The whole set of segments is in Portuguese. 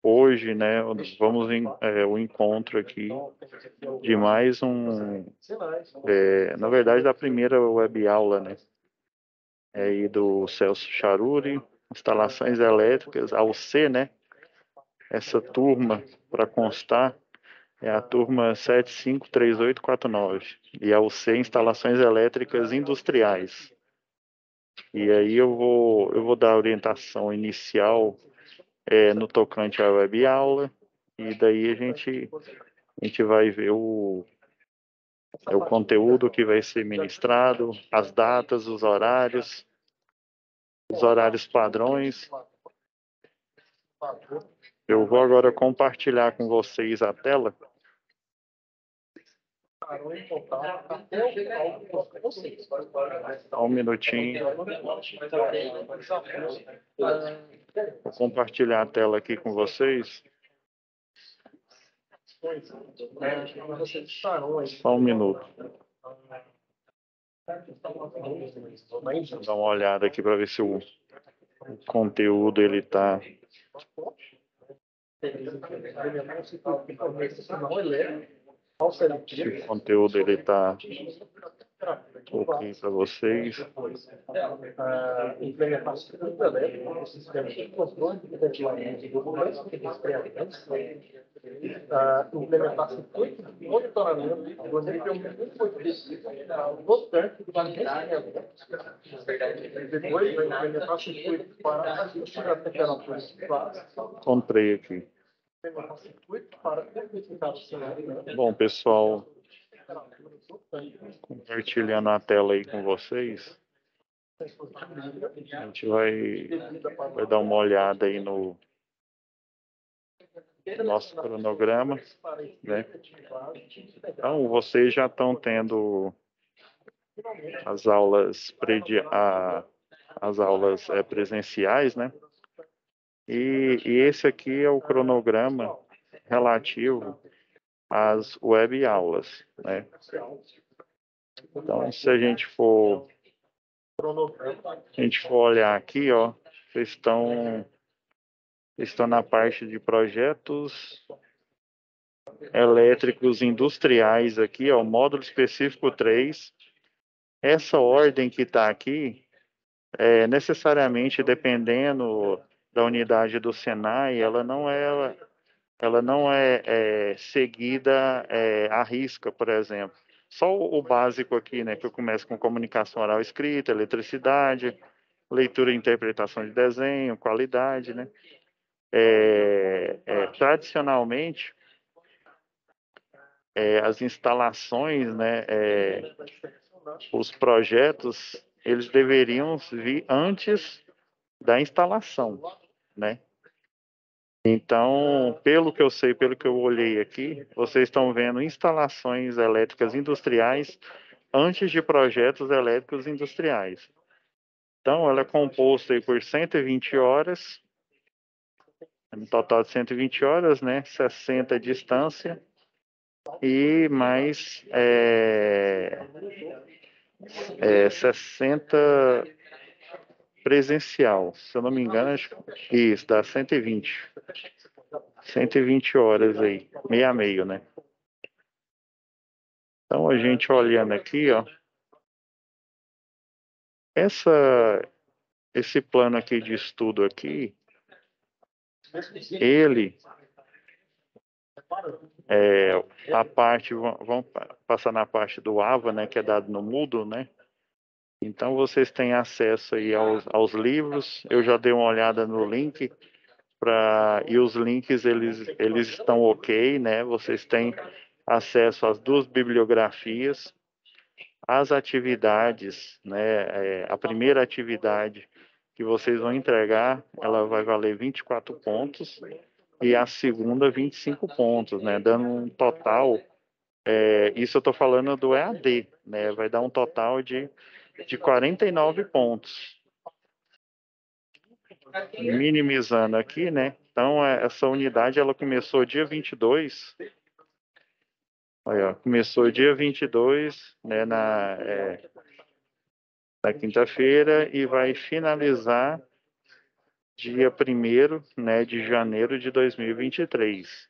Hoje, né, vamos em o encontro aqui de mais um, na verdade, da primeira web aula, né, aí do Celso Charuri, instalações elétricas, ao C, né, essa turma, para constar, é a turma 753849, e ao C, instalações elétricas industriais. E aí eu vou dar a orientação inicial no tocante à web aula, e daí a gente vai ver o conteúdo que vai ser ministrado, as datas, os horários padrões. Eu vou agora compartilhar com vocês a tela. Só um minutinho. Vou compartilhar a tela aqui com vocês. Só um minuto. Vou dar uma olhada aqui para ver se o conteúdo ele está. Se o conteúdo ele está ok para vocês. Implementar circuito elétrico, sistema de controle de regulamento de resfriamentos, implementar circuito de monitoramento do nível do tanque de resfriamento. Depois vai implementar circuito para ajuste da temperatura. Encontrei aqui. Bom, pessoal, compartilhando a tela aí com vocês, a gente vai dar uma olhada aí no nosso cronograma, né? Então, vocês já estão tendo as aulas presenciais, né? E esse aqui é o cronograma relativo às web aulas, né? Então, se a gente for olhar aqui, ó, vocês estão na parte de projetos elétricos industriais aqui, ó, módulo específico 3. Essa ordem que está aqui, necessariamente, dependendo da unidade do Senai, ela não é seguida à risca, por exemplo. Só o básico aqui, né, que eu começo com comunicação oral escrita, eletricidade, leitura e interpretação de desenho, qualidade, né? Tradicionalmente, as instalações, né, os projetos, eles deveriam vir antes da instalação, né? Então, pelo que eu sei, pelo que eu olhei aqui, vocês estão vendo instalações elétricas industriais antes de projetos elétricos industriais. Então, ela é composta aí por 120 horas, um total de 120 horas, né? 60 distância e mais 60 presencial. Se eu não me engano, acho que isso dá 120. 120 horas aí, meio a meio, né? Então, a gente olhando aqui, ó, esse plano aqui de estudo aqui, ele a parte, vamos passar na parte do AVA, né, que é dado no Moodle, né? Então, vocês têm acesso aí aos livros. Eu já dei uma olhada no link, e os links, eles estão ok, né? Vocês têm acesso às duas bibliografias, as atividades, né? A primeira atividade que vocês vão entregar, ela vai valer 24 pontos, e a segunda 25 pontos, né? Dando um total, isso eu estou falando do EAD, né? Vai dar um total de 49 pontos. Minimizando aqui, né? Então, essa unidade, ela começou dia 22. Olha, começou dia 22, né, na quinta-feira, e vai finalizar dia 1º, né, de janeiro de 2023.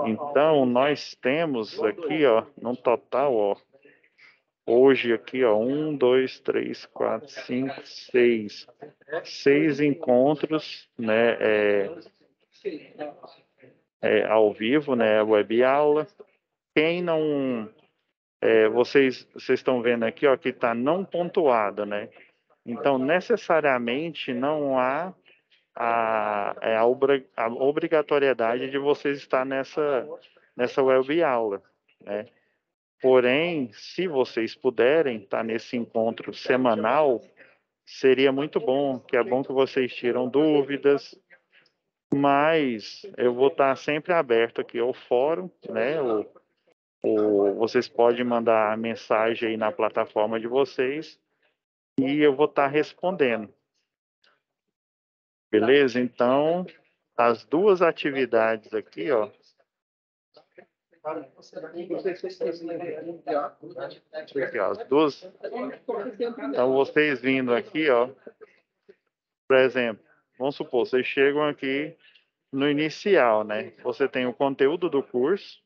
Então, nós temos aqui, ó, no total, ó, hoje aqui, ó, 1, 2, 3, 4, 5, 6. 6 encontros, né, ao vivo, né, web aula. Quem não, vocês estão vendo aqui, ó, que está não pontuado, né? Então, necessariamente não há a obrigatoriedade de vocês estar nessa web aula, né? Porém, se vocês puderem estar nesse encontro semanal, seria muito bom, que é bom que vocês tiram dúvidas, mas eu vou estar sempre aberto aqui ao fórum, né? Ou vocês podem mandar mensagem aí na plataforma de vocês e eu vou estar respondendo. Beleza? Então, as duas atividades aqui, ó. Aqui, ó, as duas. Então, vocês vindo aqui, ó. Por exemplo, vamos supor, vocês chegam aqui no inicial, né? Você tem o conteúdo do curso,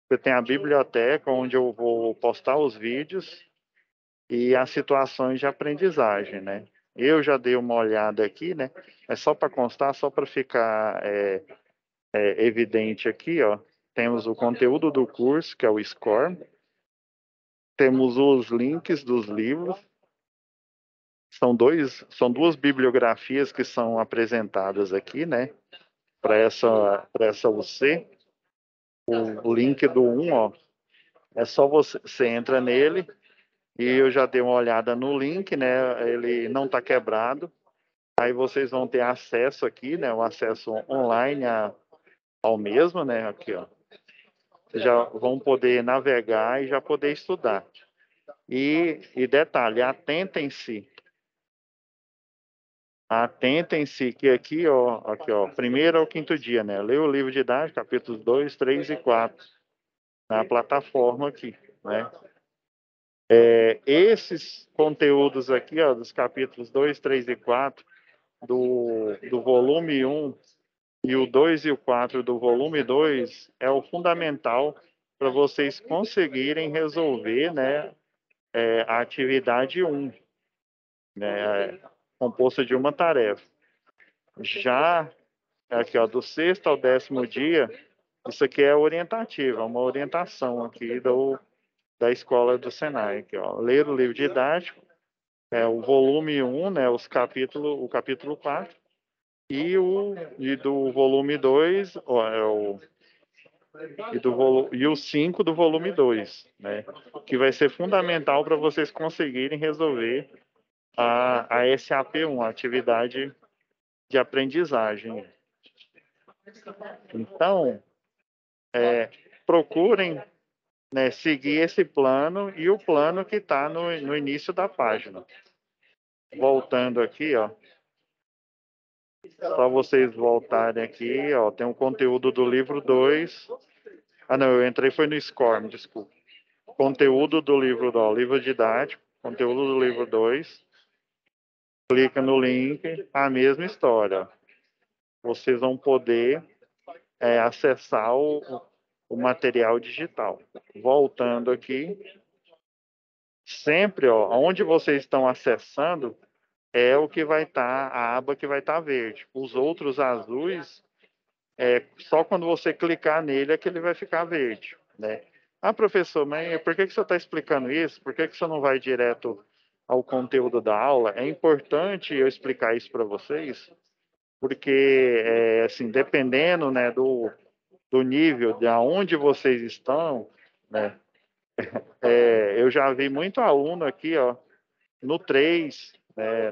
você tem a biblioteca, onde eu vou postar os vídeos e as situações de aprendizagem, né? Eu já dei uma olhada aqui, né? É só para constar, só para ficar evidente aqui, ó. Temos o conteúdo do curso, que é o Score. Temos os links dos livros. São duas bibliografias que são apresentadas aqui, né? Para essa UC. O link do 1, ó. É só você entra nele e eu já dei uma olhada no link, né? Ele não está quebrado. Aí vocês vão ter acesso aqui, né? O acesso online ao mesmo, né? Aqui, ó. Vocês já vão poder navegar e já poder estudar. E detalhe, atentem-se que aqui, ó, primeiro ao quinto dia, né? Leia o livro didático, capítulos 2, 3 e 4, na plataforma aqui, né? Esses conteúdos aqui, ó, dos capítulos 2, 3 e 4, do volume 1 e o 2 e o 4 do volume 2, é o fundamental para vocês conseguirem resolver, né, a atividade 1, né, composta de uma tarefa. Já aqui, ó, do 6º ao 10º dia, isso aqui é orientativa, uma orientação aqui da escola do Senai. Aqui, ó. Ler o livro didático, o volume 1, né, o capítulo 4, e do volume 2, e o 5 do volume 2, né, que vai ser fundamental para vocês conseguirem resolver a SAP1, a atividade de aprendizagem. Então, procurem, né, seguir esse plano e o plano que está no início da página. Voltando aqui, ó. Só vocês voltarem aqui, ó. Tem o conteúdo do livro 2. Ah, não, eu entrei foi no Score, desculpa. Conteúdo do livro, ó, livro didático, conteúdo do livro 2. Clica no link, a mesma história. Vocês vão poder acessar o material digital. Voltando aqui, sempre, ó, onde vocês estão acessando é o que vai estar, a aba que vai estar verde. Os outros azuis, só quando você clicar nele é que ele vai ficar verde, né? Ah, professor, mas por que você está explicando isso? Por que você não vai direto ao conteúdo da aula? É importante eu explicar isso para vocês, porque, assim, dependendo, né, do nível, de aonde vocês estão, né, eu já vi muito aluno aqui, ó, no 3, né,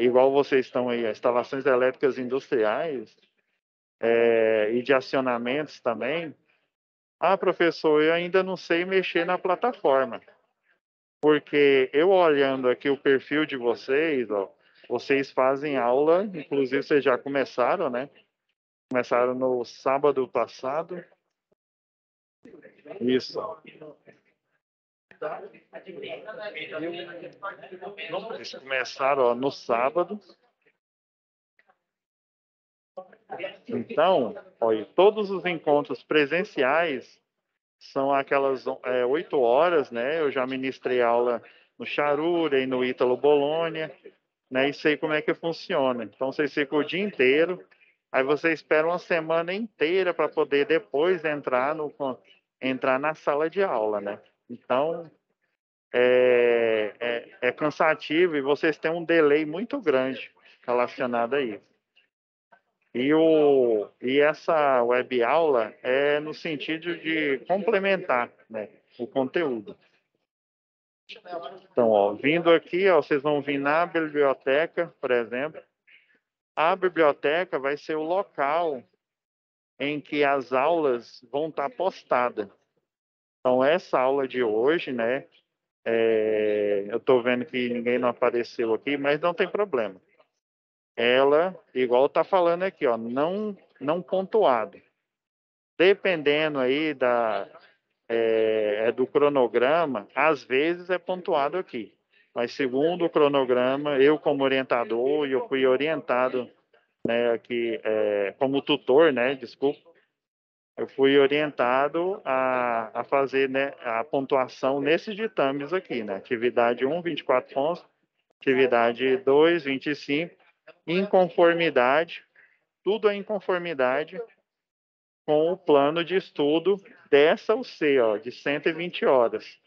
igual vocês estão aí, instalações elétricas industriais e de acionamentos também. Ah, professor, eu ainda não sei mexer na plataforma, porque eu olhando aqui o perfil de vocês, ó, vocês fazem aula, inclusive vocês já começaram, né? Começaram no sábado passado. Isso. Eles começaram, ó, no sábado. Então, olha, todos os encontros presenciais são aquelas 8 horas, né? Eu já ministrei aula no Charura e no Ítalo Bologna, né? E sei como é que funciona. Então, vocês ficam o dia inteiro, aí você espera uma semana inteira para poder depois entrar na sala de aula, né? Então, é cansativo e vocês têm um delay muito grande relacionado a isso. E essa web aula é no sentido de complementar, né, o conteúdo. Então, ó, vindo aqui, ó, vocês vão vir na biblioteca, por exemplo. A biblioteca vai ser o local em que as aulas vão estar postadas. Então, essa aula de hoje, né, eu estou vendo que ninguém não apareceu aqui, mas não tem problema. Ela, igual está falando aqui, ó, não pontuado. Dependendo aí do cronograma, às vezes é pontuado aqui. Mas segundo o cronograma, eu como orientador, e eu fui orientado, né, aqui como tutor, né, desculpa, eu fui orientado a fazer, né, a pontuação nesses ditames aqui, né, atividade 1, 24 pontos, atividade 2, 25, inconformidade, tudo é inconformidade com o plano de estudo dessa UC, ó, de 120 horas.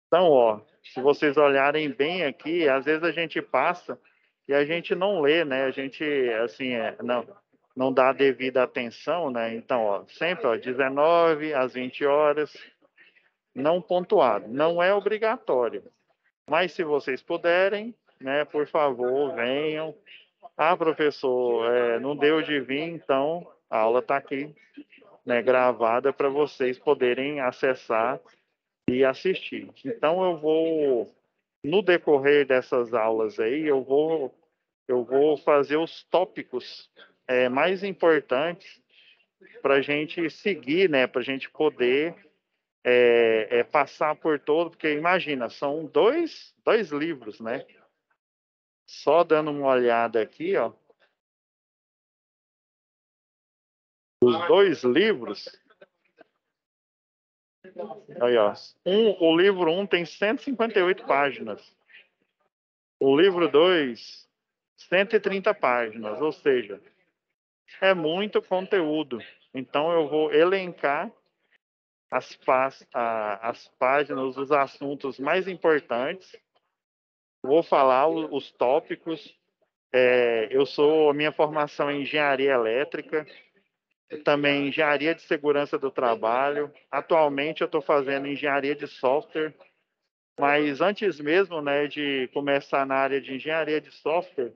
Então, ó, se vocês olharem bem aqui, às vezes a gente passa e a gente não lê, né? A gente, assim, não dá a devida atenção, né? Então, ó, sempre, ó, 19 às 20 horas, não pontuado. Não é obrigatório. Mas se vocês puderem, né, por favor, venham. Ah, professor, não deu de vir, então a aula está aqui, né, gravada para vocês poderem acessar e assistir. Então eu vou, no decorrer dessas aulas aí, eu vou fazer os tópicos mais importantes para a gente seguir, né, para a gente poder passar por todo, porque imagina, são dois livros, né? Só dando uma olhada aqui, ó, os dois livros. Aí, ó. O livro 1 tem 158 páginas. O livro 2, 130 páginas. Ou seja, é muito conteúdo. Então, eu vou elencar as páginas, os assuntos mais importantes. Vou falar os tópicos. A minha formação é em engenharia elétrica, também engenharia de segurança do trabalho. Atualmente, eu estou fazendo engenharia de software. Mas antes mesmo, né, de começar na área de engenharia de software,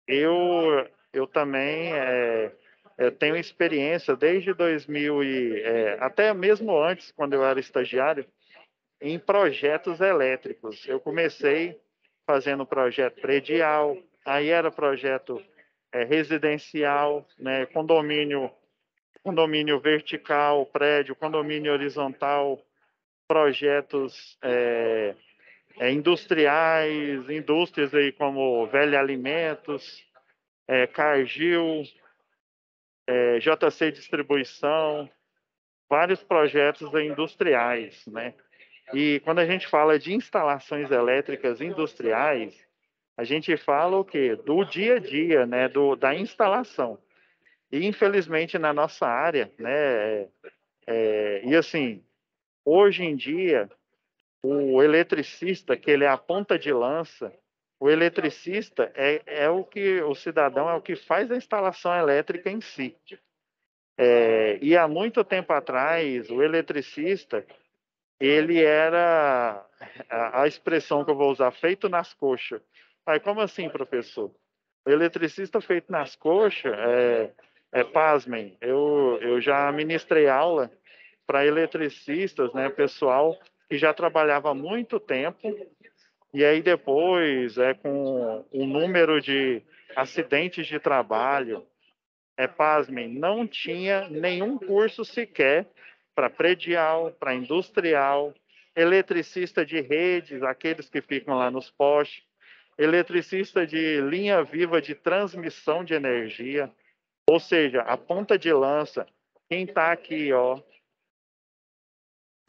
eu também tenho experiência desde 2000 até mesmo antes, quando eu era estagiário, em projetos elétricos. Eu comecei fazendo projeto predial, aí era projeto residencial, né, condomínio vertical, prédio, condomínio horizontal, projetos industriais, indústrias aí como Velha Alimentos, Cargill, JC Distribuição, vários projetos industriais, né? E quando a gente fala de instalações elétricas industriais, a gente fala o quê? Do dia a dia, né? Da instalação. E infelizmente na nossa área, né? E assim, hoje em dia o eletricista, que ele é a ponta de lança, o eletricista o cidadão é o que faz a instalação elétrica em si. E há muito tempo atrás, o eletricista, ele era a expressão que eu vou usar, feito nas coxas. Aí, como assim, professor? O eletricista feito nas coxas, pasmem, eu já ministrei aula para eletricistas, né, pessoal que já trabalhava há muito tempo, e aí depois, com o número de acidentes de trabalho, pasmem, não tinha nenhum curso sequer para predial, para industrial, eletricista de redes, aqueles que ficam lá nos postes, eletricista de linha viva de transmissão de energia, ou seja, a ponta de lança, quem está aqui, ó,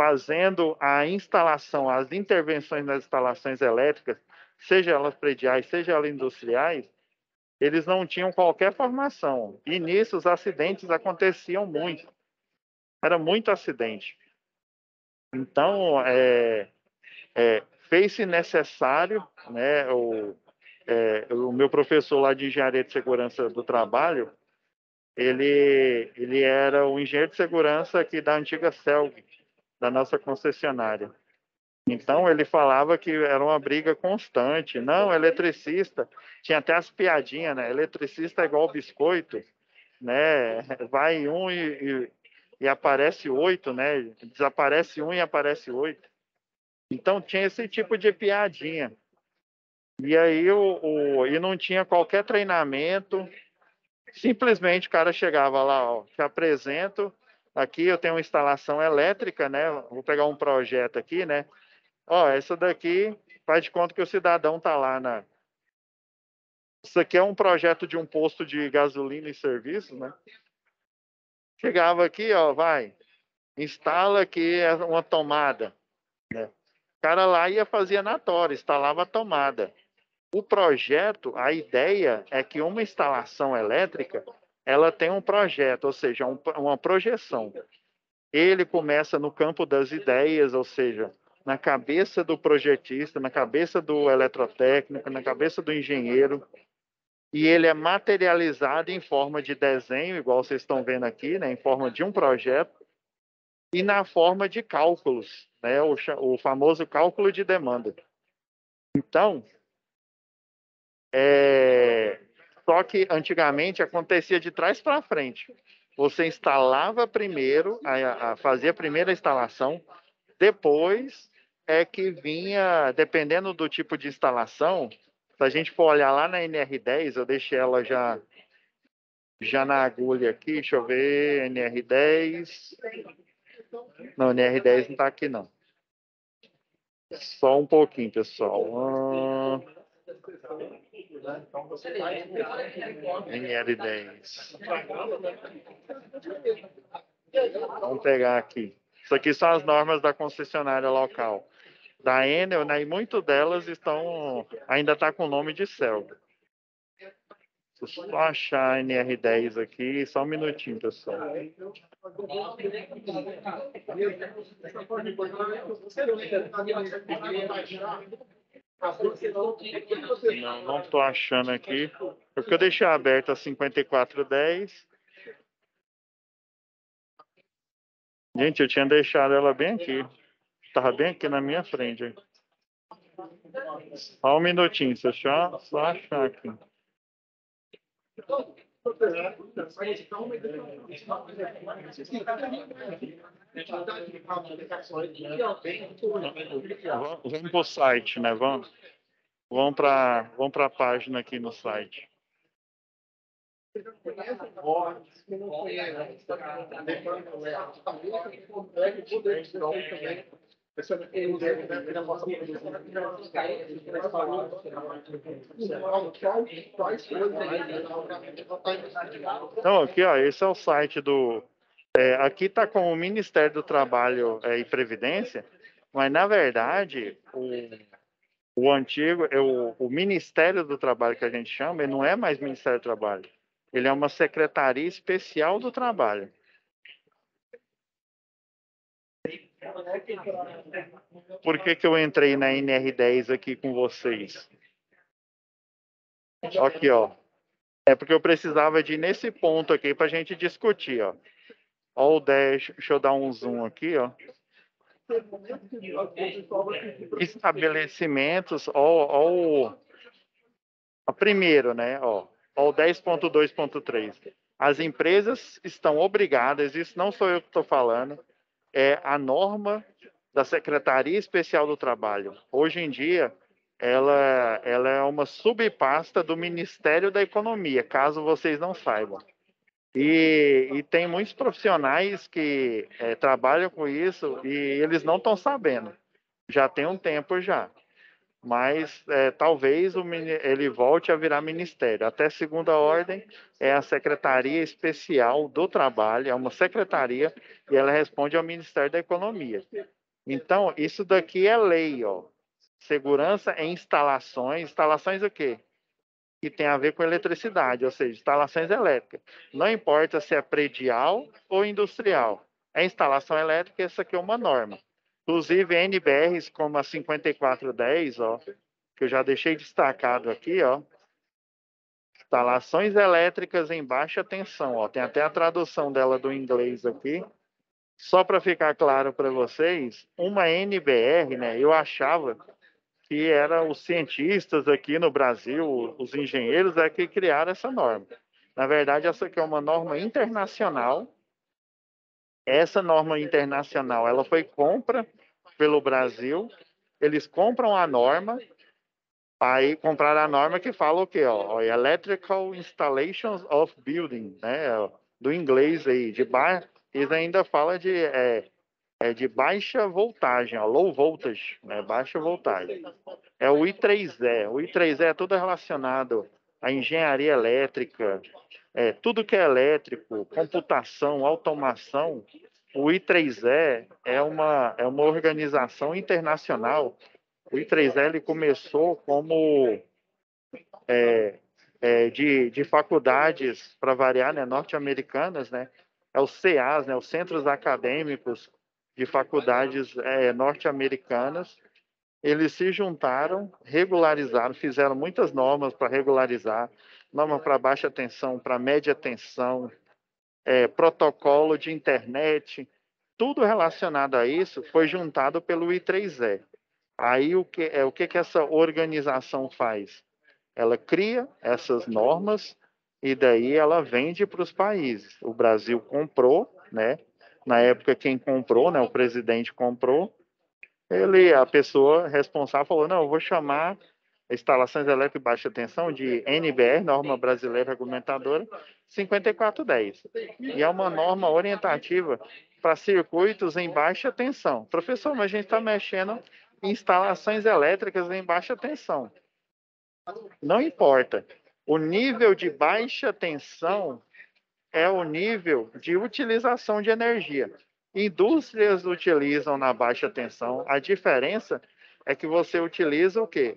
fazendo a instalação, as intervenções nas instalações elétricas, seja elas prediais, seja elas industriais, eles não tinham qualquer formação. E nisso os acidentes aconteciam muito. Era muito acidente. Então, fez-se necessário, né, o meu professor lá de Engenharia de Segurança do Trabalho, ele era o engenheiro de segurança aqui da antiga Celg, da nossa concessionária. Então, ele falava que era uma briga constante. Não, eletricista, tinha até as piadinhas, né? Eletricista é igual biscoito, né? Vai um e aparece 8, né? Desaparece um e aparece 8. Então, tinha esse tipo de piadinha. E aí, e não tinha qualquer treinamento. Simplesmente o cara chegava lá, ó, te apresento, aqui eu tenho uma instalação elétrica, né? Vou pegar um projeto aqui, né? Ó, essa daqui faz de conta que o cidadão tá lá na. Isso aqui é um projeto de um posto de gasolina e serviços, né? Chegava aqui, ó, vai, instala aqui uma tomada, né? O cara lá ia fazer na tora, instalava a tomada. O projeto, a ideia é que uma instalação elétrica, ela tem um projeto, ou seja, uma projeção. Ele começa no campo das ideias, ou seja, na cabeça do projetista, na cabeça do eletrotécnico, na cabeça do engenheiro, e ele é materializado em forma de desenho, igual vocês estão vendo aqui, né, em forma de um projeto, e na forma de cálculos, né, o famoso cálculo de demanda. Então, só que antigamente acontecia de trás para frente. Você instalava primeiro, fazia a primeira instalação, depois é que vinha, dependendo do tipo de instalação, se a gente for olhar lá na NR10, eu deixei ela já na agulha aqui, deixa eu ver, NR10. Não, NR10 não está aqui não. Só um pouquinho, pessoal. NR10. Vamos pegar aqui. Isso aqui são as normas da concessionária local. Da Enel, né? E muitas delas ainda está com o nome de Celg. Deixa eu só achar a NR10 aqui, só um minutinho, pessoal. Não estou achando aqui. Porque eu deixei aberto a 5410. Gente, eu tinha deixado ela bem aqui. Estava bem aqui na minha frente. Só um minutinho, deixa eu só achar aqui. Vamos para o site, né? Vamos para a página aqui no site. Então, aqui, ó, esse é o site do... aqui está com o Ministério do Trabalho e Previdência, mas, na verdade, o antigo, o Ministério do Trabalho que a gente chama, ele não é mais Ministério do Trabalho. Ele é uma Secretaria Especial do Trabalho. Por que eu entrei na NR10 aqui com vocês? Aqui, ó. É porque eu precisava de ir nesse ponto aqui para a gente discutir, ó. Ó o 10, deixa eu dar um zoom aqui, ó. Estabelecimentos, ó, primeiro, né, ó o 10.2.3. As empresas estão obrigadas, isso não sou eu que estou falando, é a norma da Secretaria Especial do Trabalho. Hoje em dia, ela é uma subpasta do Ministério da Economia, caso vocês não saibam. E tem muitos profissionais que trabalham com isso e eles não estão sabendo. Já tem um tempo já. Mas talvez ele volte a virar ministério. Até segunda ordem é a Secretaria Especial do Trabalho, é uma secretaria e ela responde ao Ministério da Economia. Então, isso daqui é lei, ó. Segurança em instalações. Instalações o quê? Que tem a ver com eletricidade, ou seja, instalações elétricas. Não importa se é predial ou industrial. É instalação elétrica, essa aqui é uma norma. Inclusive, NBRs como a 5410, ó, que eu já deixei destacado aqui, ó, instalações elétricas em baixa tensão, ó, tem até a tradução dela do inglês aqui. Só para ficar claro para vocês, uma NBR, né, eu achava que eram os cientistas aqui no Brasil, os engenheiros, que criaram essa norma. Na verdade, essa aqui é uma norma internacional. Essa norma internacional, ela foi compra pelo Brasil. Eles compram a norma, aí compraram a norma que fala o quê? Ó, Electrical Installations of Building, né? Do inglês aí, eles ainda falam de baixa voltagem, ó, low voltage, né? Baixa voltagem. É o I3E. O I3E é tudo relacionado à engenharia elétrica, tudo que é elétrico, computação, automação. O I3E é uma organização internacional. O I3E ele começou como de faculdades, para variar, né, norte-americanas, né? É o CEAs, né, os Centros Acadêmicos de Faculdades norte-americanas. Eles se juntaram, regularizaram, fizeram muitas normas para regularizar, norma para baixa tensão, para média tensão, protocolo de internet, tudo relacionado a isso foi juntado pelo I3E. Aí o que essa organização faz? Ela cria essas normas e daí ela vende para os países. O Brasil comprou, né? Na época quem comprou, né? O presidente comprou. A pessoa responsável falou, não, eu vou chamar instalações elétricas de baixa tensão de NBR, Norma Brasileira Regulamentadora 5410. E é uma norma orientativa para circuitos em baixa tensão. Professor, mas a gente está mexendo em instalações elétricas em baixa tensão. Não importa. O nível de baixa tensão é o nível de utilização de energia. Indústrias utilizam na baixa tensão. A diferença é que você utiliza o quê?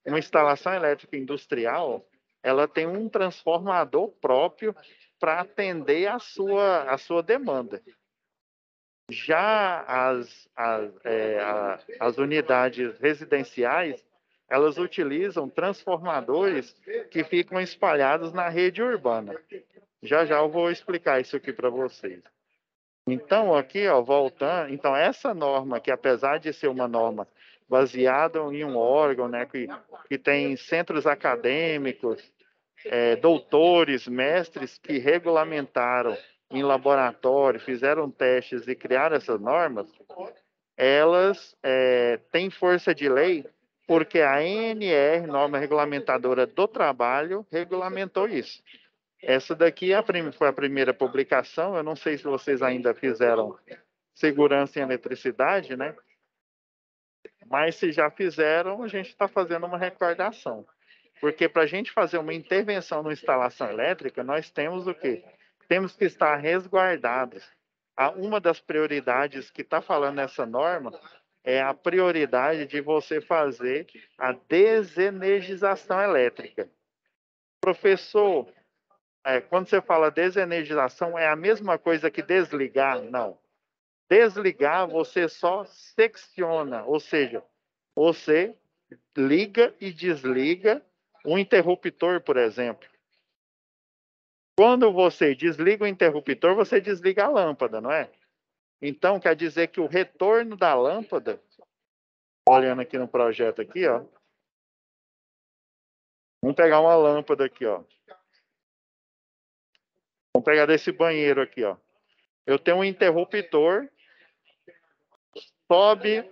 Uma instalação elétrica industrial, ela tem um transformador próprio para atender a sua demanda. Já as unidades residenciais, elas utilizam transformadores que ficam espalhados na rede urbana. Já já eu vou explicar isso aqui para vocês. Então, aqui, ó, voltando, então essa norma, que apesar de ser uma norma baseada em um órgão, né, que tem centros acadêmicos, doutores, mestres que regulamentaram em laboratório, fizeram testes e criaram essas normas, elas têm força de lei porque a ANR, Norma Regulamentadora do Trabalho, regulamentou isso. Essa daqui foi a primeira publicação, eu não sei se vocês ainda fizeram segurança em eletricidade, né? Mas se já fizeram, a gente está fazendo uma recordação. Porque para a gente fazer uma intervenção na instalação elétrica, nós temos o quê? Temos que estar resguardados. Uma das prioridades que está falando nessa norma é a prioridade de você fazer a desenergização elétrica. Professor, quando você fala desenergização, é a mesma coisa que desligar? Não. Desligar, você só secciona, ou seja, você liga e desliga um interruptor, por exemplo. Quando você desliga o interruptor, você desliga a lâmpada, não é? Então, quer dizer que o retorno da lâmpada, olhando aqui no projeto aqui, ó, vamos pegar uma lâmpada aqui, ó. Vamos pegar desse banheiro aqui, ó. Eu tenho um interruptor, sobe,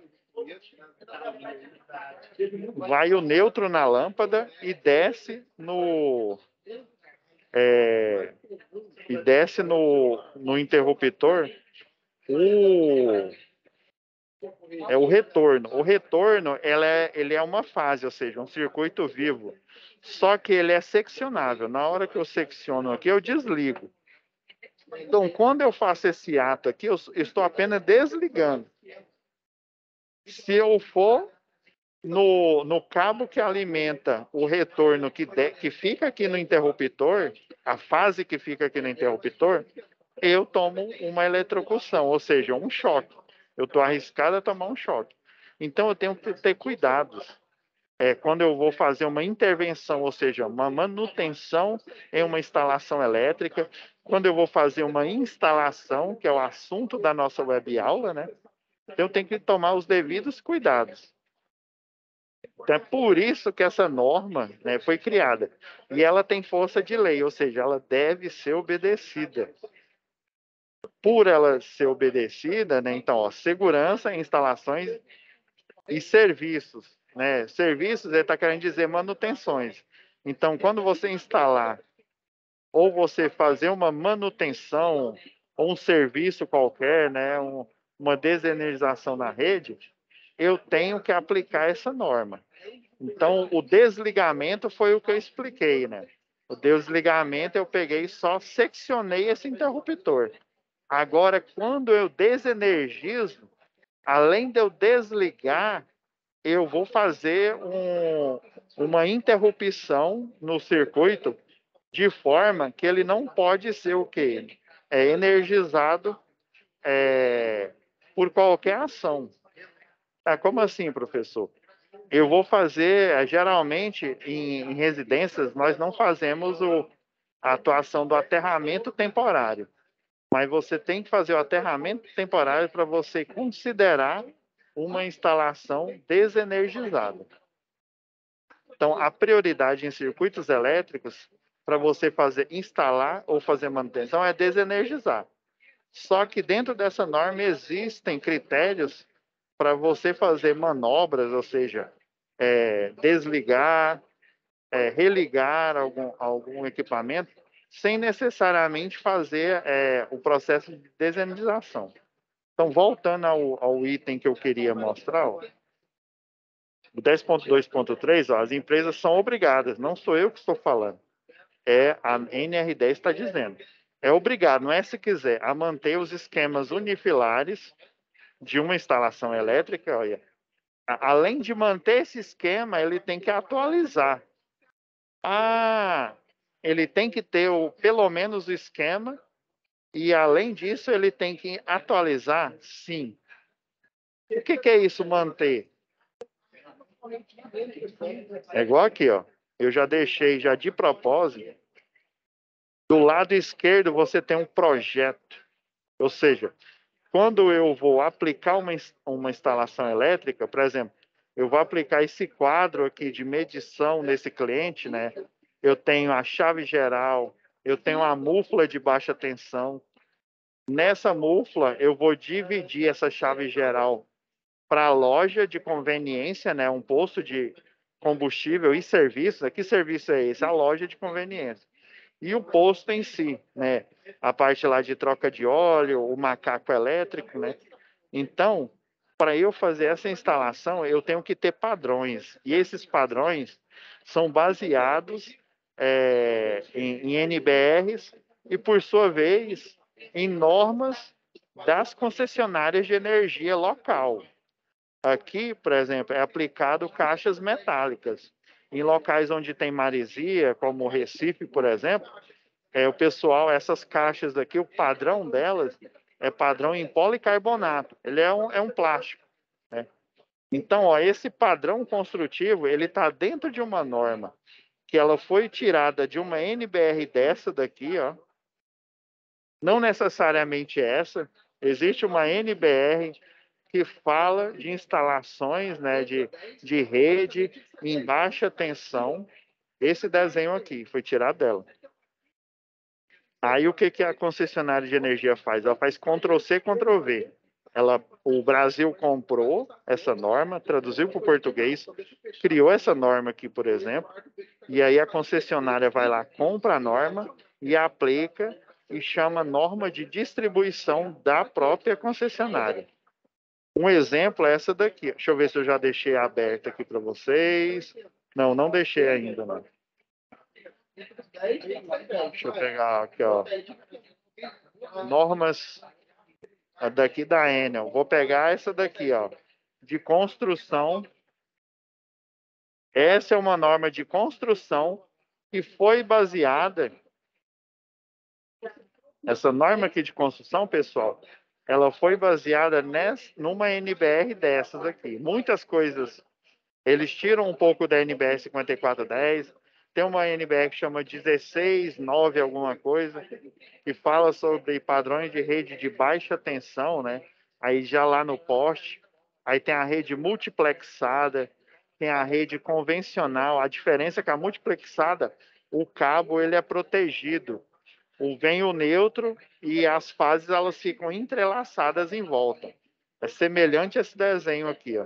vai o neutro na lâmpada e desce e desce no interruptor o retorno. O retorno ele é uma fase, ou seja, um circuito vivo. Só que ele é seccionável. Na hora que eu secciono aqui, eu desligo. Então, quando eu faço esse ato aqui, eu estou apenas desligando. Se eu for no cabo que alimenta o retorno que fica aqui no interruptor, a fase que fica aqui no interruptor, eu tomo uma eletrocução, ou seja, um choque. Eu estou arriscado a tomar um choque. Então, eu tenho que ter cuidados. Quando eu vou fazer uma intervenção, ou seja, uma manutenção em uma instalação elétrica, quando eu vou fazer uma instalação, que é o assunto da nossa web aula, né? Eu tenho que tomar os devidos cuidados. Então, é por isso que essa norma, né, foi criada. E ela tem força de lei, ou seja, ela deve ser obedecida. Por ela ser obedecida, né, então, ó, segurança em instalações e serviços. Né? Serviços, ele está querendo dizer manutenções. Então, quando você instalar ou você fazer uma manutenção ou um serviço qualquer, né, uma desenergização na rede, eu tenho que aplicar essa norma. Então, o desligamento foi o que eu expliquei, né? O desligamento eu peguei e só seccionei esse interruptor. Agora, quando eu desenergizo, além de eu desligar, eu vou fazer uma interrupção no circuito de forma que ele não pode ser o quê? Energizado por qualquer ação. Como assim, professor? Eu vou fazer, geralmente, em residências, nós não fazemos a atuação do aterramento temporário. Mas você tem que fazer o aterramento temporário para você considerar uma instalação desenergizada. Então, a prioridade em circuitos elétricos, para você instalar ou fazer manutenção, é desenergizar. Só que dentro dessa norma existem critérios para você fazer manobras, ou seja, desligar, religar algum equipamento, sem necessariamente fazer o processo de desenergização. Então, voltando ao item que eu queria mostrar, ó, o 10.2.3, as empresas são obrigadas, não sou eu que estou falando, a NR10 está dizendo. É obrigado, não é se quiser, a manter os esquemas unifilares de uma instalação elétrica, olha, além de manter esse esquema, ele tem que atualizar. Ele tem que ter pelo menos o esquema e, além disso, ele tem que atualizar? Sim. O que é isso, manter? É igual aqui, ó. Eu já deixei já de propósito. Do lado esquerdo você tem um projeto. Ou seja, quando eu vou aplicar uma instalação elétrica, por exemplo, eu vou aplicar esse quadro aqui de medição nesse cliente, né? Eu tenho a chave geral, eu tenho a múfula de baixa tensão. Nessa múfula, eu vou dividir essa chave geral para a loja de conveniência, né? Um posto de combustível e serviços. Que serviço é esse? A loja de conveniência. E o posto em si, né? A parte lá de troca de óleo, o macaco elétrico, né? Então, para eu fazer essa instalação, eu tenho que ter padrões. E esses padrões são baseados em NBRs e, por sua vez, em normas das concessionárias de energia local. Aqui, por exemplo, é aplicado caixas metálicas. Em locais onde tem maresia, como Recife, por exemplo, o pessoal, essas caixas aqui, o padrão delas é padrão em policarbonato. Ele é um plástico, né? Então, ó, esse padrão construtivo, ele está dentro de uma norma que ela foi tirada de uma NBR dessa daqui, ó. Não necessariamente essa. Existe uma NBR que fala de instalações, né, de rede em baixa tensão. Esse desenho aqui foi tirado dela. Aí o que a concessionária de energia faz? Ela faz Ctrl+C, Ctrl+V. o Brasil comprou essa norma, traduziu para o português, criou essa norma aqui, por exemplo, e aí a concessionária vai lá, compra a norma e aplica e chama norma de distribuição da própria concessionária. Um exemplo é essa daqui. Deixa eu ver se eu já deixei aberta aqui para vocês. Não, não deixei ainda, não. Deixa eu pegar aqui, ó. Normas daqui da Enel. Vou pegar essa daqui, ó, de construção. Essa é uma norma de construção que foi baseada. Essa norma aqui de construção, pessoal, ela foi baseada numa NBR dessas aqui. Muitas coisas, eles tiram um pouco da NBR 5410. Tem uma NBR que chama 16.9 alguma coisa, que fala sobre padrões de rede de baixa tensão, né? Aí já lá no poste, aí tem a rede multiplexada, tem a rede convencional. A diferença é que a multiplexada, o cabo ele é protegido. Vem o neutro e as fases elas ficam entrelaçadas em volta. É semelhante a esse desenho aqui, ó.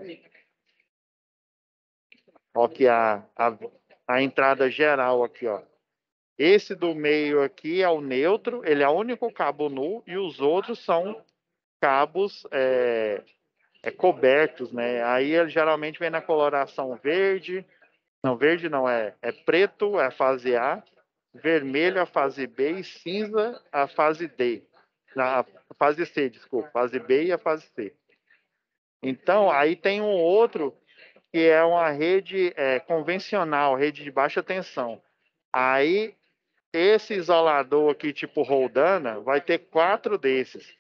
Ó, que a entrada geral aqui, ó. Esse do meio aqui é o neutro, ele é o único cabo nu e os outros são cabos cobertos, né? Aí ele geralmente vem na coloração verde. Não, verde não, é preto, é a fase A, vermelho a fase B e cinza a fase D. A fase C, desculpa, fase B e a fase C. Então, aí tem um outro que é uma rede convencional, rede de baixa tensão. Aí, esse isolador aqui, tipo Roldana, vai ter 4 desses.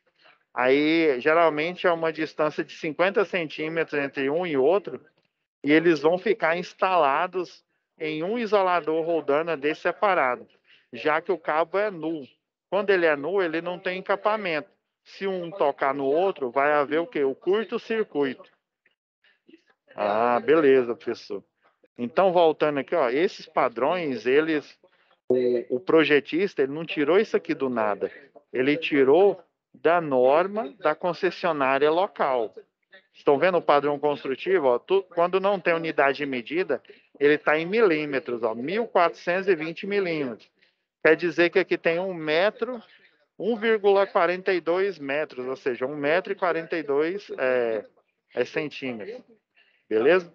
Aí, geralmente, é uma distância de 50 centímetros entre um e outro, e eles vão ficar instalados em um isolador Roldana desse separado, já que o cabo é nu. Quando ele é nu, ele não tem encapamento. Se um tocar no outro, vai haver o quê? O curto-circuito. Ah, beleza, professor. Então, voltando aqui, ó, esses padrões, o projetista, ele não tirou isso aqui do nada. Ele tirou da norma da concessionária local. Estão vendo o padrão construtivo? Ó, quando não tem unidade de medida, ele está em milímetros, ó, 1.420 milímetros. Quer dizer que aqui tem 1 metro, 1,42 metros, ou seja, 1 metro e 42 centímetros. Beleza?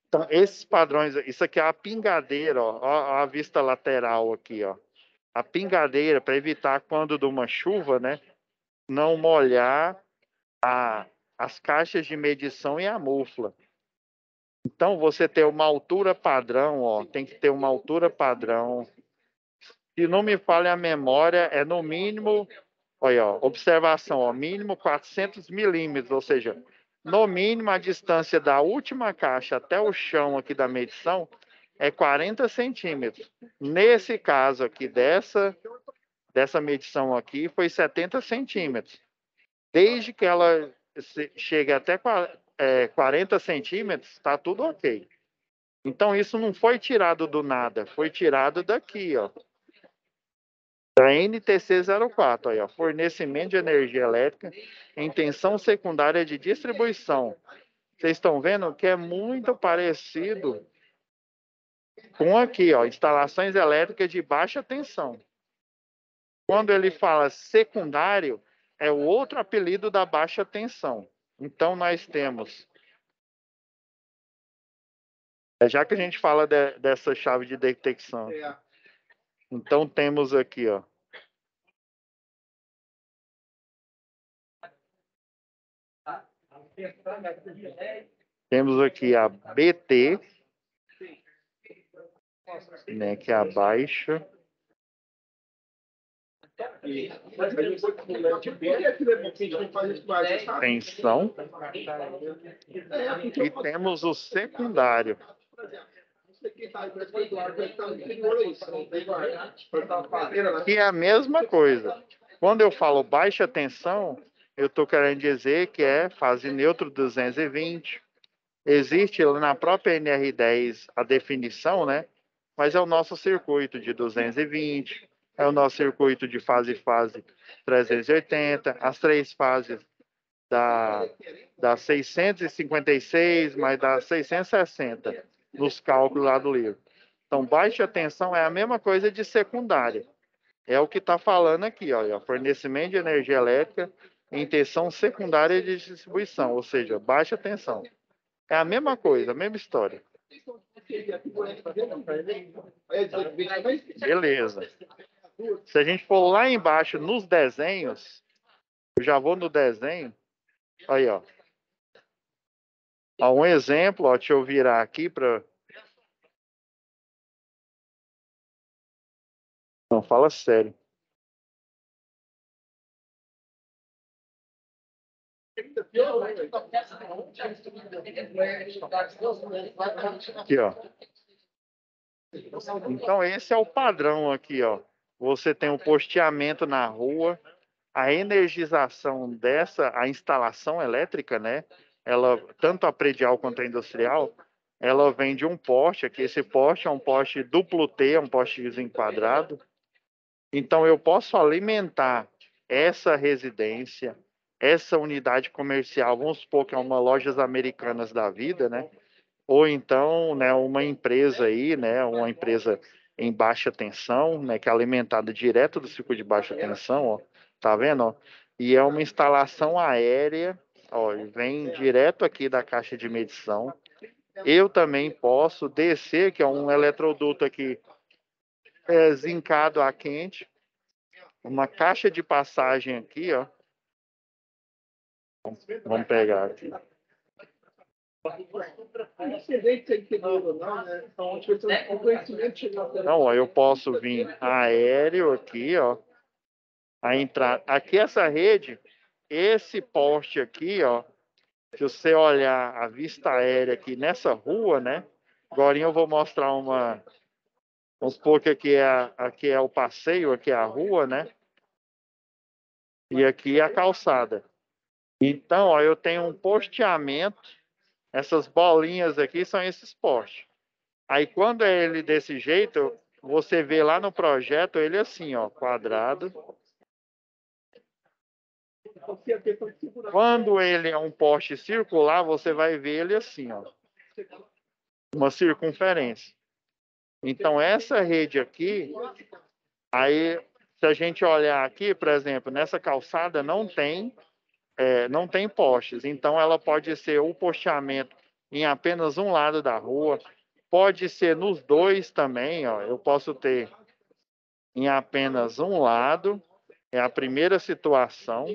Então, esses padrões, isso aqui é a pingadeira, ó a vista lateral aqui, ó. A pingadeira, para evitar quando de uma chuva, né, não molhar as caixas de medição e a mufla. Então, você tem uma altura padrão, ó, tem que ter uma altura padrão. Se não me falha a memória, é no mínimo, olha, ó, observação, ó, mínimo 400 milímetros, ou seja, no mínimo a distância da última caixa até o chão aqui da medição é 40 centímetros. Nesse caso aqui, dessa medição aqui, foi 70 centímetros. Desde que ela chegue até 40 centímetros, está tudo ok. Então, isso não foi tirado do nada, foi tirado daqui, ó. Da NTC 04, aí, ó, fornecimento de energia elétrica em tensão secundária de distribuição. Vocês estão vendo que é muito parecido com aqui, ó, instalações elétricas de baixa tensão. Quando ele fala secundário, é o outro apelido da baixa tensão. Então, nós temos, já que a gente fala dessa chave de detecção, então temos aqui, ó, temos aqui a BT, né, que é a baixa tensão, e temos o secundário. Que é a mesma coisa. Quando eu falo baixa tensão, eu estou querendo dizer que é fase neutro 220. Existe na própria NR10 a definição, né? Mas é o nosso circuito de 220, é o nosso circuito de fase 380, as 3 fases dá 656, mas dá 660 nos cálculos lá do livro. Então, baixa tensão é a mesma coisa de secundária. É o que está falando aqui, ó, fornecimento de energia elétrica em tensão secundária de distribuição, ou seja, baixa tensão. É a mesma coisa, a mesma história. Beleza. Se a gente for lá embaixo nos desenhos, eu já vou no desenho. Aí, ó. Ó, um exemplo, ó, deixa eu virar aqui para... Não, fala sério. Aqui, ó. Então, esse é o padrão aqui, ó. Você tem o posteamento na rua, a energização a instalação elétrica, né? Ela, tanto a predial quanto a industrial, ela vem de um poste aqui. Esse poste é um poste duplo T, é um poste enquadrado. Então, eu posso alimentar essa residência, essa unidade comercial, vamos supor que é uma Lojas Americanas da vida, né? Ou então, né, uma empresa aí, né, uma empresa em baixa tensão, né, que é alimentada direto do ciclo de baixa tensão, ó, tá vendo? Ó? E é uma instalação aérea, ó, vem direto aqui da caixa de medição. Eu também posso descer, que é um eletroduto aqui zincado a quente, uma caixa de passagem aqui, ó. Vamos pegar aqui. Não, ó, eu posso vir aéreo aqui, ó. A entrar aqui essa rede, esse poste aqui, ó. Se você olhar a vista aérea aqui nessa rua, né? Agora eu vou mostrar uma. Vamos supor que aqui é o passeio, aqui é a rua, né? E aqui é a calçada. Então, ó, eu tenho um posteamento. Essas bolinhas aqui são esses postes. Aí quando é ele desse jeito, você vê lá no projeto ele assim, ó, quadrado. Quando ele é um poste circular, você vai ver ele assim, ó, uma circunferência. Então essa rede aqui, aí se a gente olhar aqui, por exemplo, nessa calçada não tem postes. Então ela pode ser o posteamento em apenas um lado da rua, pode ser nos dois também, ó. Eu posso ter em apenas um lado, é a primeira situação.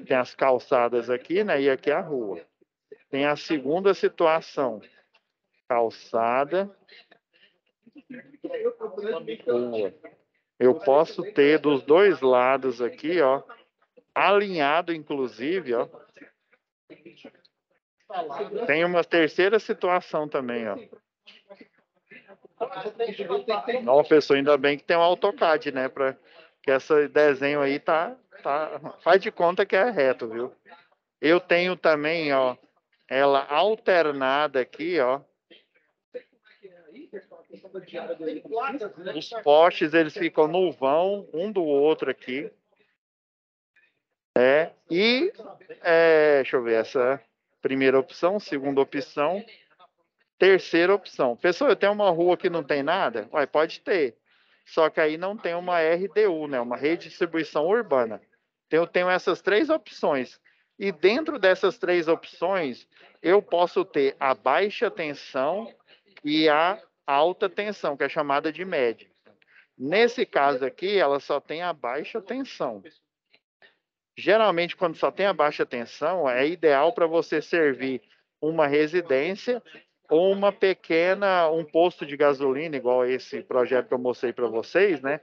Tem as calçadas aqui, né? E aqui é a rua. Tem a segunda situação, calçada, rua. Eu posso ter dos dois lados aqui, ó, alinhado inclusive, ó. Tem uma terceira situação também, ó. Não, pessoal, ainda bem que tem um AutoCAD, né? Que esse desenho aí faz de conta que é reto, viu? Eu tenho também, ó, ela alternada aqui, ó. Os postes, eles ficam no vão, um do outro aqui. Deixa eu ver, essa primeira opção, segunda opção, terceira opção. Pessoal, eu tenho uma rua que não tem nada? Ué, pode ter. Só que aí não tem uma RDU, né? Uma rede de distribuição urbana. Então, eu tenho essas três opções. E dentro dessas três opções, eu posso ter a baixa tensão e a alta tensão, que é chamada de média. Nesse caso aqui, ela só tem a baixa tensão. Geralmente, quando só tem a baixa tensão, é ideal para você servir uma residência ou um posto de gasolina, igual esse projeto que eu mostrei para vocês, né?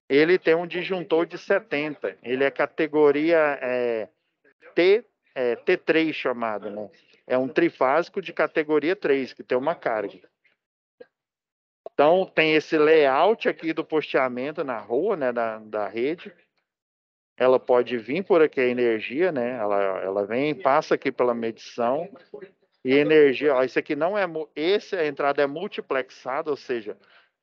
Ele tem um disjuntor de 70. Ele é categoria T3 chamado, né? É um trifásico de categoria 3, que tem uma carga. Então, tem esse layout aqui do posteamento na rua, né, da rede. Ela pode vir por aqui a energia, né? Ela vem, passa aqui pela medição e energia. Ó, isso aqui não é, a entrada é multiplexada, ou seja,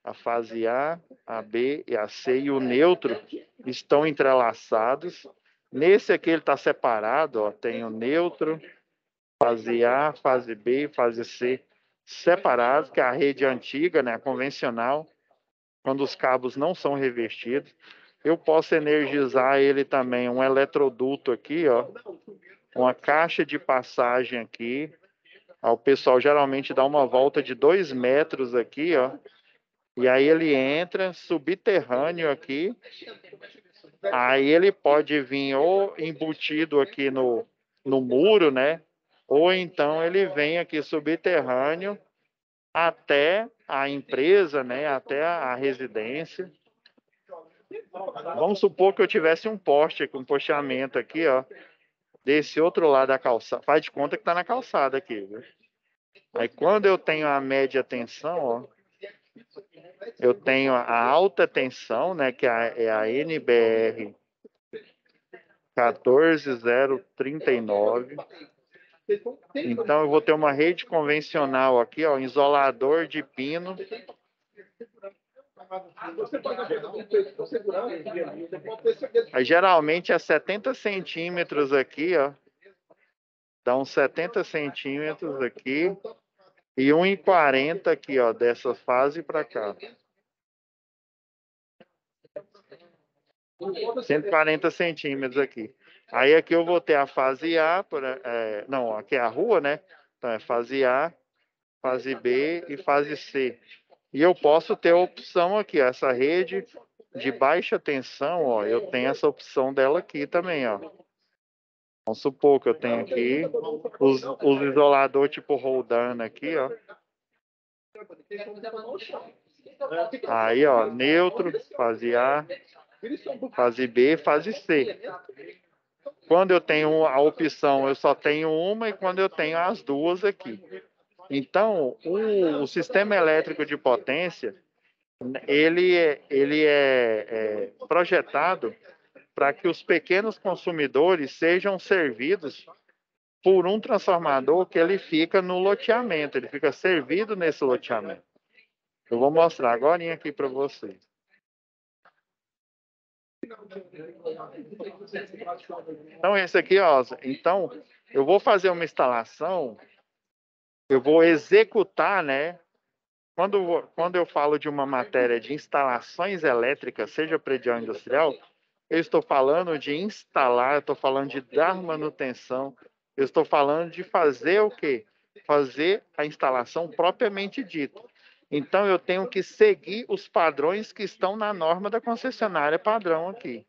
a fase A B e a C e o neutro estão entrelaçados. Nesse aqui ele está separado, ó, tem o neutro, fase A, fase B, fase C separados, que é a rede antiga, né, a convencional, quando os cabos não são revestidos. Eu posso energizar ele também, um eletroduto aqui, ó, uma caixa de passagem aqui. O pessoal geralmente dá uma volta de 2 metros aqui, ó, e aí ele entra subterrâneo aqui. Aí ele pode vir ou embutido aqui no muro, né? Ou então ele vem aqui subterrâneo até a empresa, né? Até a residência. Vamos supor que eu tivesse um poste, um posteamento aqui, ó, desse outro lado da calçada. Faz de conta que está na calçada aqui, viu? Aí quando eu tenho a média tensão, ó, eu tenho a alta tensão, né? Que é a NBR 14039. Então eu vou ter uma rede convencional aqui, ó, isolador de pino. Aí, geralmente é 70 centímetros aqui, ó. Dá uns 70 centímetros aqui. E 1,40 aqui, ó, dessa fase para cá. 140 centímetros aqui. Aí aqui eu vou ter a fase A, não, aqui é a rua, né? Então é fase A, fase B e fase C. E eu posso ter a opção aqui, ó, essa rede de baixa tensão, ó, eu tenho essa opção dela aqui também, ó. Vamos supor que eu tenho aqui os isolador tipo Roldan aqui, ó. Aí, ó, neutro, fase A, fase B, fase C. Quando eu tenho a opção, eu só tenho uma, e quando eu tenho as duas aqui. Então, o sistema elétrico de potência, ele é projetado para que os pequenos consumidores sejam servidos por um transformador que ele fica no loteamento, ele fica servido nesse loteamento. Eu vou mostrar agora aqui para vocês. Então, esse aqui, ó, então, eu vou fazer uma instalação, eu vou executar, né? Quando eu falo de uma matéria de instalações elétricas, seja predial ou industrial, eu estou falando de instalar, eu estou falando de dar manutenção, eu estou falando de fazer o quê? Fazer a instalação propriamente dita. Então, eu tenho que seguir os padrões que estão na norma da concessionária padrão aqui.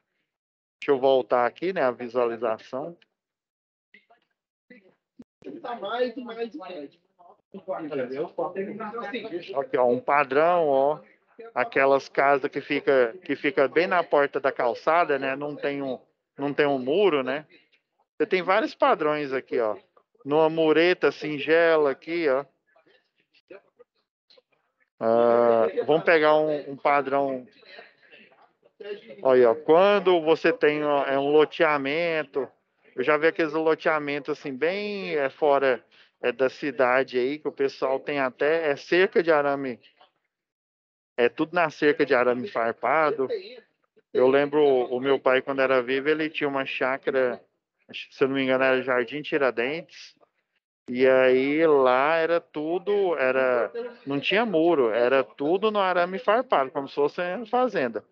Deixa eu voltar aqui, né, a visualização. Aqui, ó, um padrão, ó. Aquelas casas que fica bem na porta da calçada, né? Não tem um muro, né? Você tem vários padrões aqui, ó. Numa mureta singela aqui, ó. Vamos pegar um padrão. Olha, ó, quando você tem um loteamento, eu já vi aqueles loteamentos assim, bem fora da cidade aí, que o pessoal tem até cerca de arame. É tudo na cerca de arame farpado. Eu lembro o meu pai, quando era vivo, ele tinha uma chácara, se eu não me engano, era Jardim Tiradentes. E aí lá era tudo, não tinha muro, era tudo no arame farpado, como se fosse uma fazenda.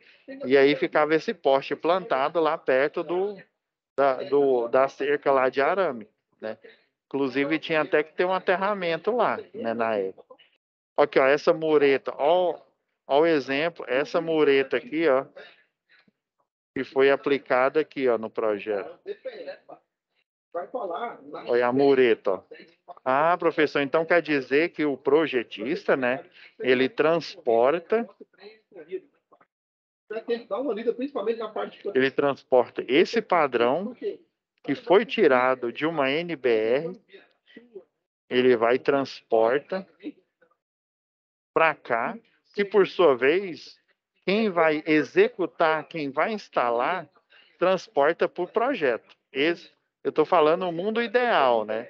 E aí ficava esse poste plantado lá perto da cerca lá de arame, né? Inclusive tinha até que ter um aterramento lá, né, na época. Aqui, ó, essa mureta, ó o exemplo, essa mureta aqui, ó, que foi aplicada aqui, ó, no projeto. Olha a mureta, ó. Ah, professor, então quer dizer que o projetista, né, ele transporta esse padrão que foi tirado de uma NBR, ele vai transporta para cá, que por sua vez, quem vai executar, quem vai instalar, transporta por projeto. Eu estou falando o mundo ideal, né?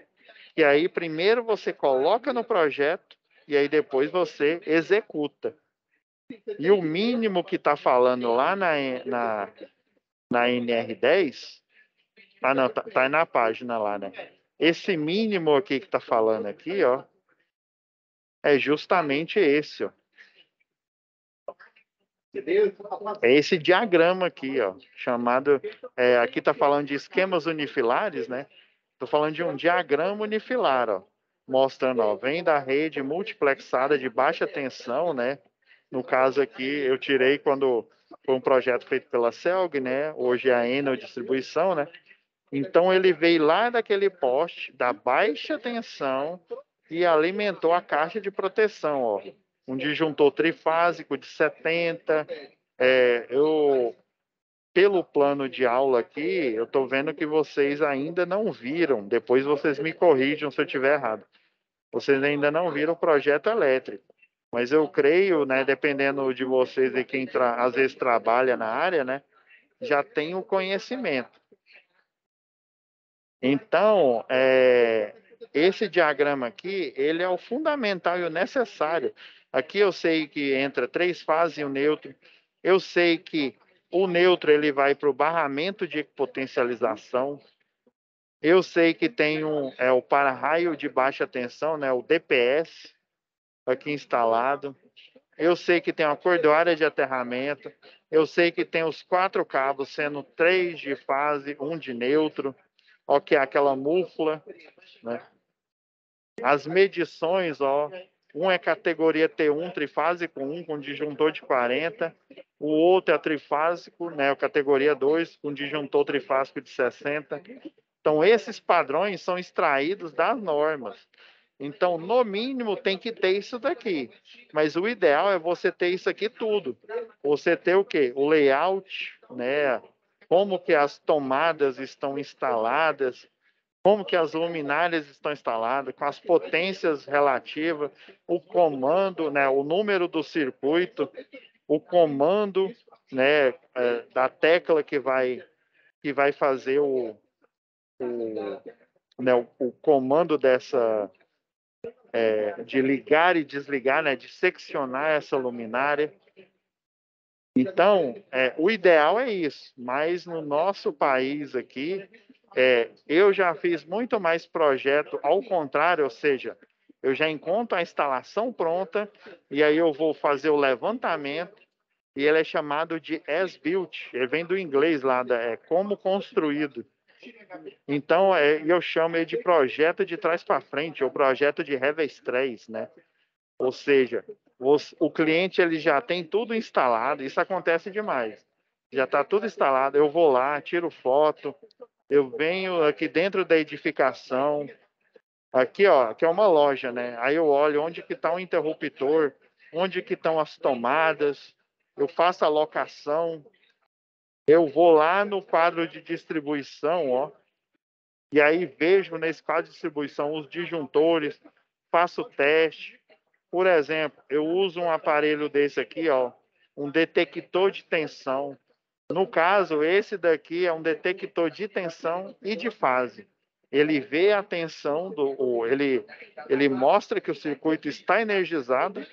E aí primeiro você coloca no projeto e aí depois você executa. E o mínimo que está falando lá na NR10 Ah, não, tá na página lá, né? Esse mínimo aqui que tá falando aqui, ó, é justamente esse, ó. É esse diagrama aqui, ó, chamado, aqui tá falando de esquemas unifilares, né? Tô falando de um diagrama unifilar, ó, mostrando, ó, vem da rede multiplexada de baixa tensão, né? No caso aqui, eu tirei quando foi um projeto feito pela Celg, né? Hoje é a Enel Distribuição, né? Então ele veio lá daquele poste da baixa tensão e alimentou a caixa de proteção, ó. Um disjuntor trifásico de 70. Pelo plano de aula aqui, eu estou vendo que vocês ainda não viram. Depois vocês me corrijam se eu estiver errado. Vocês ainda não viram o projeto elétrico. Mas eu creio, né, dependendo de vocês e quem às vezes trabalha na área, né, já tem o conhecimento. Então, esse diagrama aqui, ele é o fundamental e o necessário. Aqui eu sei que entra 3 fases e o neutro. Eu sei que o neutro ele vai para o barramento de potencialização. Eu sei que tem o para-raio de baixa tensão, né, o DPS, aqui instalado. Eu sei que tem uma cordoária de aterramento. Eu sei que tem os 4 cabos, sendo 3 de fase, 1 de neutro. Ok, aquela múfula, né? As medições, ó, um é categoria T1 trifásico 1 com disjuntor de 40, o outro é trifásico, né, categoria 2 com disjuntor trifásico de 60. Então esses padrões são extraídos das normas. Então, no mínimo, tem que ter isso daqui. Mas o ideal é você ter isso aqui tudo. Você ter o quê? O layout, né? Como que as tomadas estão instaladas, como que as luminárias estão instaladas, com as potências relativas, o comando, né, o número do circuito, o comando, né, da tecla que vai fazer o comando de ligar e desligar, né, de seccionar essa luminária. Então, o ideal é isso, mas no nosso país aqui, eu já fiz muito mais projeto ao contrário, ou seja, eu já encontro a instalação pronta e aí eu vou fazer o levantamento e ele é chamado de as-built, ele vem do inglês lá, como construído. Então, eu chamo ele de projeto de trás para frente, ou projeto de revés 3, né? Ou seja, o cliente ele já tem tudo instalado, isso acontece demais. Já está tudo instalado, eu vou lá, tiro foto, eu venho aqui dentro da edificação, aqui ó, aqui é uma loja, né? Aí eu olho onde que está o interruptor, onde que estão as tomadas, eu faço a locação, eu vou lá no quadro de distribuição, ó, e aí vejo nesse quadro de distribuição os disjuntores, faço o teste. Por exemplo, eu uso um aparelho desse aqui, ó, um detector de tensão. No caso, esse daqui é um detector de tensão e de fase. Ele vê a tensão ele mostra que o circuito está energizado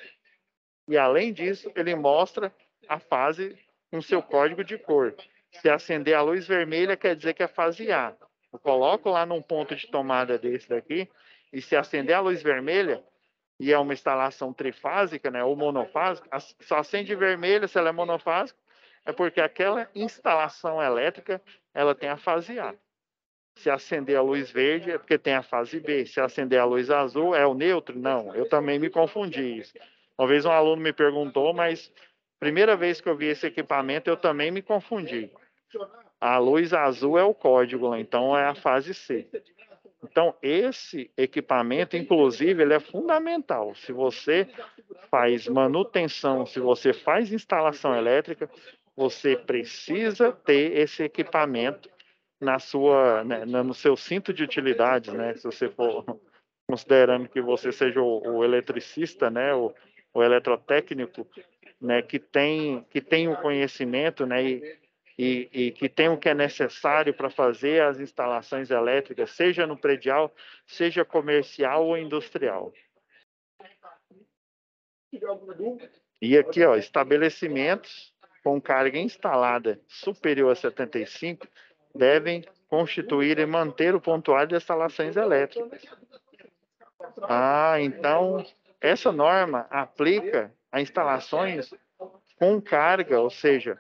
e além disso, ele mostra a fase com seu código de cor. Se acender a luz vermelha, quer dizer que é fase A. Eu coloco lá num ponto de tomada desse daqui e se acender a luz vermelha, e é uma instalação trifásica, né, ou monofásica, só acende vermelha se ela é monofásica, é porque aquela instalação elétrica, ela tem a fase A. Se acender a luz verde, é porque tem a fase B. Se acender a luz azul, é o neutro? Não, eu também me confundi isso. Uma vez um aluno me perguntou, mas primeira vez que eu vi esse equipamento, eu também me confundi. A luz azul é o código, então é a fase C. Então, esse equipamento, inclusive, ele é fundamental. Se você faz manutenção, se você faz instalação elétrica, você precisa ter esse equipamento no seu cinto de utilidades, né? Se você for considerando que você seja o eletricista, né? O eletrotécnico, né? Que tem o conhecimento, né? E que tem o que é necessário para fazer as instalações elétricas, seja no predial, seja comercial ou industrial. E aqui, ó, estabelecimentos com carga instalada superior a 75 devem constituir e manter o pontuário de instalações elétricas. Então, essa norma aplica a instalações com carga, ou seja,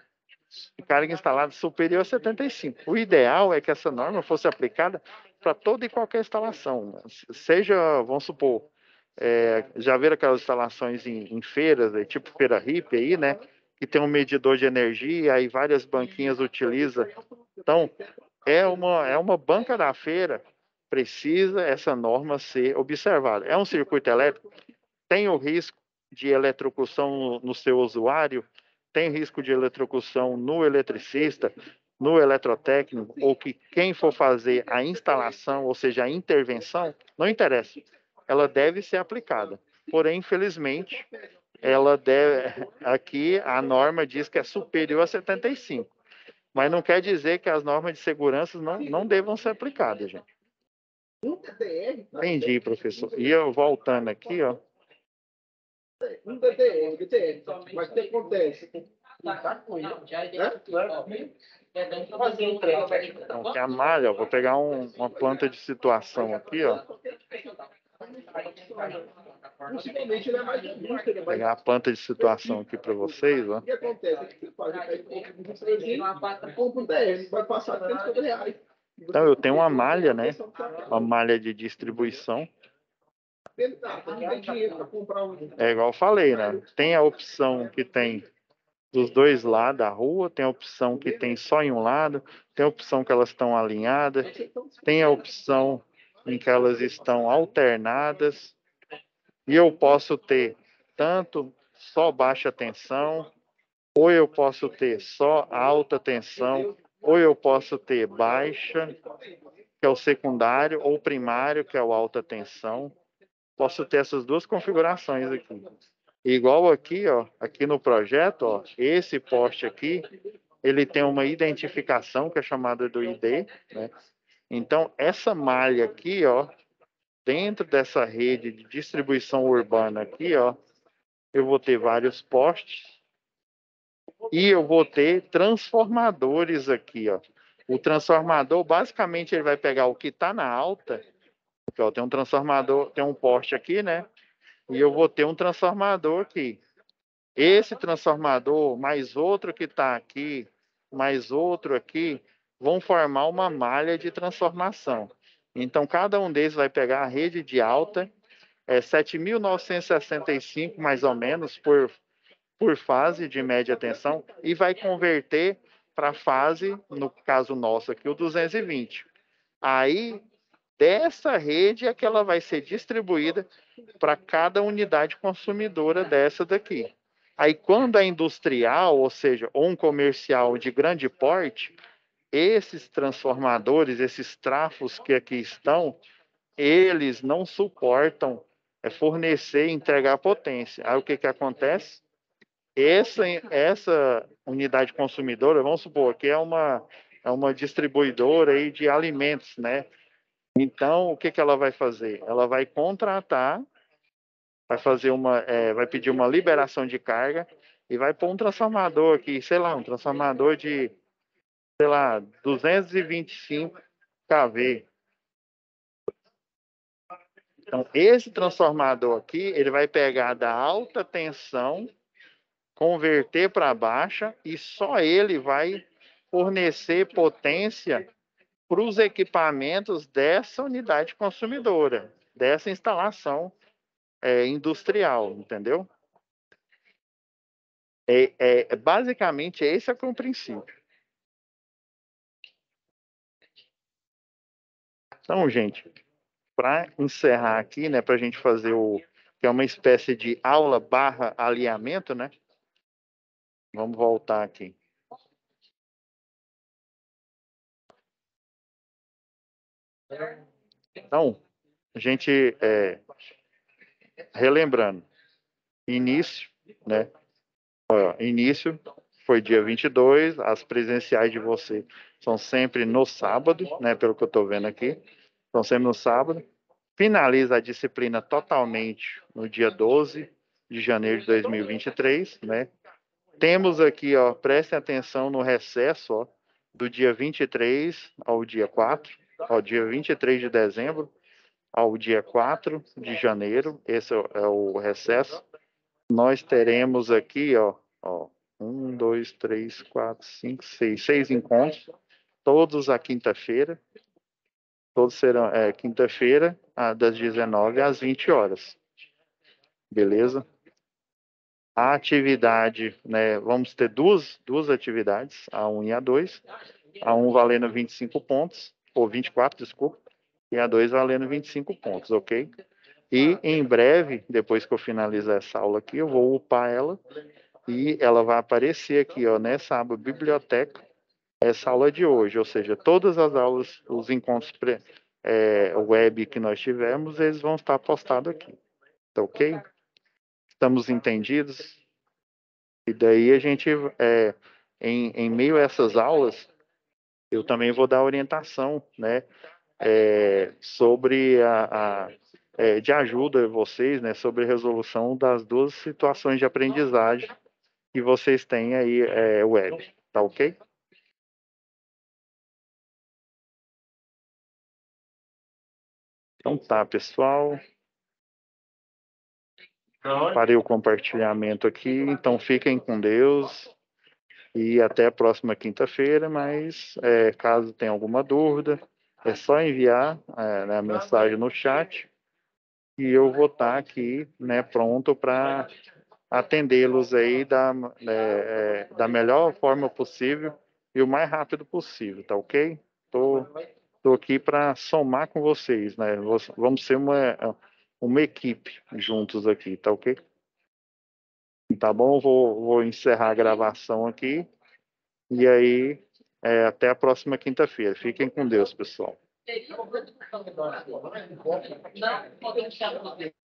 carga instalada superior a 75. O ideal é que essa norma fosse aplicada para toda e qualquer instalação. Seja, vamos supor, já viram aquelas instalações em feiras, tipo feira hippie aí, né? Que tem um medidor de energia, aí várias banquinhas utilizam. Então, é uma banca da feira, precisa essa norma ser observada. É um circuito elétrico, tem o risco de eletrocução no seu usuário, tem risco de eletrocução no eletricista, no eletrotécnico, ou que quem for fazer a instalação, ou seja, a intervenção, não interessa. Ela deve ser aplicada. Porém, infelizmente, aqui a norma diz que é superior a 75. Mas não quer dizer que as normas de segurança não devam ser aplicadas, gente. Entendi, professor. E eu voltando aqui, ó. Um DTM, mas o que acontece? Então, aqui a malha, ó, vou pegar uma planta de situação aqui, ó. Principalmente ele é mais justo, Vou pegar a planta de situação aqui para vocês, ó. O que acontece? Você faz compra um DM, vai passar R$350. Então, eu tenho uma malha, né? Uma malha de distribuição. É igual eu falei, né? Tem a opção que tem dos dois lados da rua, tem a opção que tem só em um lado, tem a opção que elas estão alinhadas, tem a opção em que elas estão alternadas, e eu posso ter tanto só baixa tensão, ou eu posso ter só alta tensão, ou eu posso ter baixa, que é o secundário, ou primário, que é o alta tensão. Posso ter essas duas configurações aqui. Igual aqui, ó, aqui no projeto, ó, esse poste aqui, ele tem uma identificação que é chamada do ID, né? Então, essa malha aqui, ó, dentro dessa rede de distribuição urbana aqui, ó, eu vou ter vários postes e eu vou ter transformadores aqui, ó. O transformador, basicamente, ele vai pegar o que está na alta, porque, ó, tem um transformador, tem um poste aqui, né? E eu vou ter um transformador aqui. Esse transformador, mais outro que está aqui, mais outro aqui, vão formar uma malha de transformação. Então, cada um deles vai pegar a rede de alta, 7.965 mais ou menos por fase de média tensão, e vai converter para a fase, no caso nosso aqui, o 220. Aí, dessa rede é que ela vai ser distribuída para cada unidade consumidora dessa daqui. Aí, quando é industrial, ou seja, ou um comercial de grande porte, esses transformadores, esses trafos que aqui estão, eles não suportam fornecer e entregar potência. Aí, o que acontece? Essa unidade consumidora, vamos supor que é uma distribuidora aí de alimentos, né? Então, o que ela vai fazer? Ela vai contratar, vai pedir uma liberação de carga e vai pôr um transformador aqui, sei lá, um transformador de, sei lá, 225 kV. Então, esse transformador aqui, ele vai pegar da alta tensão, converter para baixa e só ele vai fornecer potência para os equipamentos dessa unidade consumidora, dessa instalação industrial, entendeu? Basicamente, esse é o princípio. Então, gente, para encerrar aqui, né, para a gente fazer que é uma espécie de aula barra alinhamento, né? Vamos voltar aqui. Então, a gente, relembrando, início, né? Início foi dia 22, as presenciais de você são sempre no sábado, né? Pelo que eu estou vendo aqui, são sempre no sábado. Finaliza a disciplina totalmente no dia 12 de janeiro de 2023, né? Temos aqui, ó, prestem atenção no recesso, ó, do dia 23 ao dia 4, ao dia 23 de dezembro ao dia 4 de janeiro, esse é o recesso. Nós teremos aqui, ó, 1, 2, 3, 4, 5, 6 encontros, todos à quinta-feira. Todos serão quinta-feira, das 19 às 20 horas. Beleza? A atividade, né, vamos ter duas atividades, a 1 e a 2. A 1 valendo 25 pontos, ou 24, desculpa, e a 2 valendo 25 pontos, ok? E em breve, depois que eu finalizar essa aula aqui, eu vou upar ela e ela vai aparecer aqui, ó, nessa aba biblioteca, essa aula de hoje, ou seja, todas as aulas, os encontros web que nós tivemos, eles vão estar postados aqui, tá ok? Estamos entendidos? E daí a gente, em meio a essas aulas, eu também vou dar orientação, né, sobre de ajuda a vocês, né, sobre a resolução das duas situações de aprendizagem que vocês têm aí web, tá ok? Então tá, pessoal. Parei o compartilhamento aqui, então fiquem com Deus e até a próxima quinta-feira, mas caso tenha alguma dúvida, é só enviar né, a mensagem no chat e eu vou estar aqui, né, pronto para atendê-los aí da melhor forma possível e o mais rápido possível, tá ok? Tô aqui para somar com vocês, né? Vamos ser uma equipe juntos aqui, tá ok? Tá bom? Vou encerrar a gravação aqui e aí até a próxima quinta-feira. Fiquem com Deus, pessoal.